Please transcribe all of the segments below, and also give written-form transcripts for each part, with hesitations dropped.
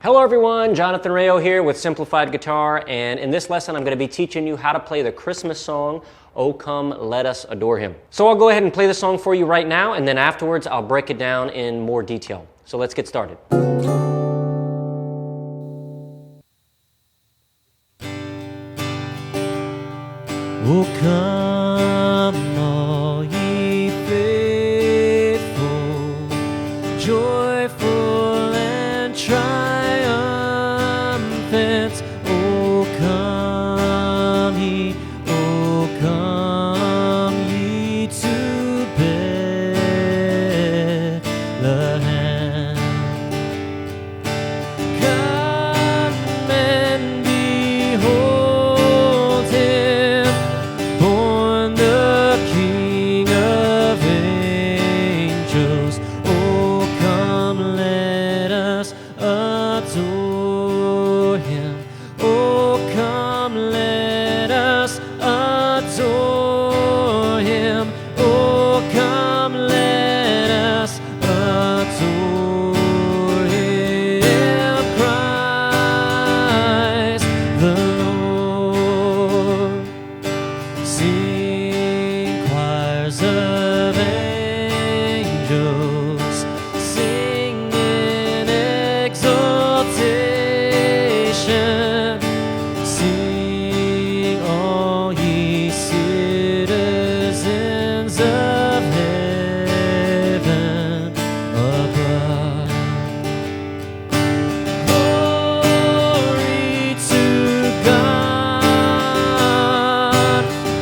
Hello everyone, Jonathan Rayo here with Simplified Guitar, and in this lesson I'm going to be teaching you how to play the Christmas song, "Oh Come Let Us Adore Him." So I'll go ahead and play the song for you right now, and then afterwards I'll break it down in more detail. So let's get started. Oh, come all ye faithful, joyful and triumphant. Oh, come ye to Bethlehem. Come and behold him, born the King of angels. Oh, come let us adore him. Oh, come let us adore him. Oh, come let us adore him. Christ the Lord. Sing choirs of angels, sing in exaltation. Sing all ye citizens of heaven above. Glory to God,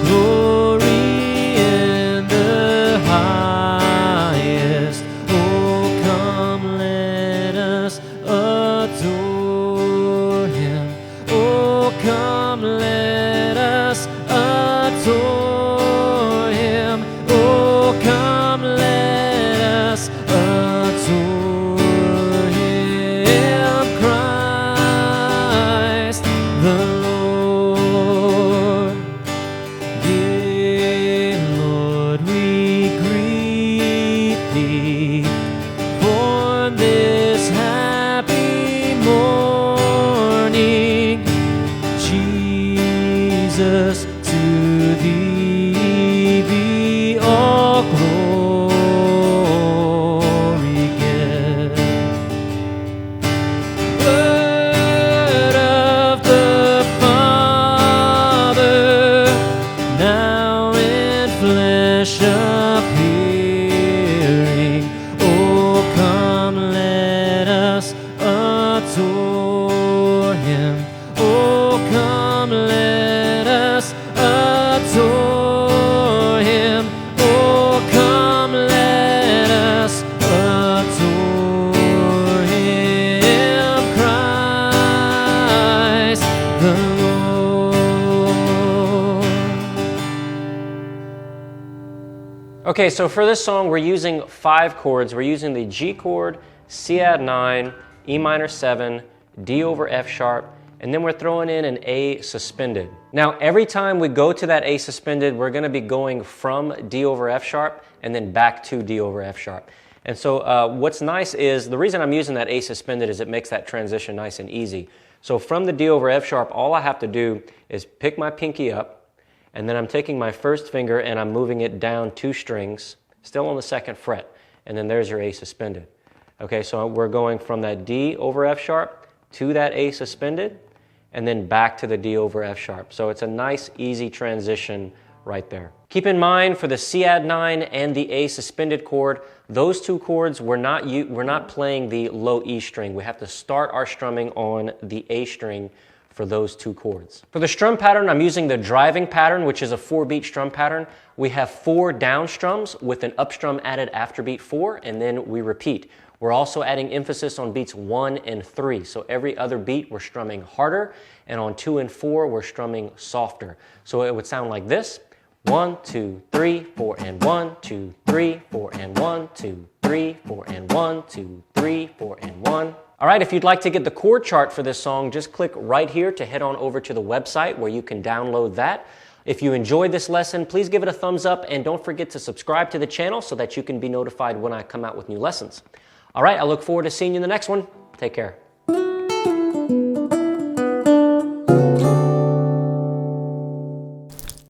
glory in the highest. Oh, come let us adore him. Oh, come let us adore him. Oh, come let us adore him. Christ the Lord. Dear Lord, we greet thee, born this happy morning. Jesus, to thee be all glory given. Word of the Father, now in flesh appearing. Oh, come let us adore him. Oh, come let us adore him. Oh, come let us adore him. Christ the Lord. Okay, so for this song we're using 5 chords. We're using the G chord, C add 9, E minor 7, D over F sharp, and then we're throwing in an A suspended. Now every time we go to that A suspended, we're going to be going from D over F sharp and then back to D over F sharp. And so what's nice is, the reason I'm using that A suspended is it makes that transition nice and easy. So from the D over F sharp, all I have to do is pick my pinky up, and then I'm taking my first finger and I'm moving it down 2 strings, still on the 2nd fret, and then there's your A suspended. Okay, so we're going from that D over F sharp to that A suspended, and then back to the D over F sharp. So it's a nice, easy transition right there. Keep in mind, for the C add 9 and the A suspended chord, those 2 chords, we're not playing the low E string. We have to start our strumming on the A string for those 2 chords. For the strum pattern, I'm using the driving pattern, which is a 4-beat strum pattern. We have 4 down strums with an up strum added after beat 4, and then we repeat. We're also adding emphasis on beats 1 and 3. So every other beat we're strumming harder, and on 2 and 4 we're strumming softer. So it would sound like this: 1, 2, 3, 4, and 1, 2, 3, 4, and 1, 2, 3, 4, and 1, 2, 3, 4, and 1. All right, if you'd like to get the chord chart for this song, just click right here to head on over to the website where you can download that. If you enjoyed this lesson, please give it a thumbs up and don't forget to subscribe to the channel so that you can be notified when I come out with new lessons. All right, I look forward to seeing you in the next one. Take care.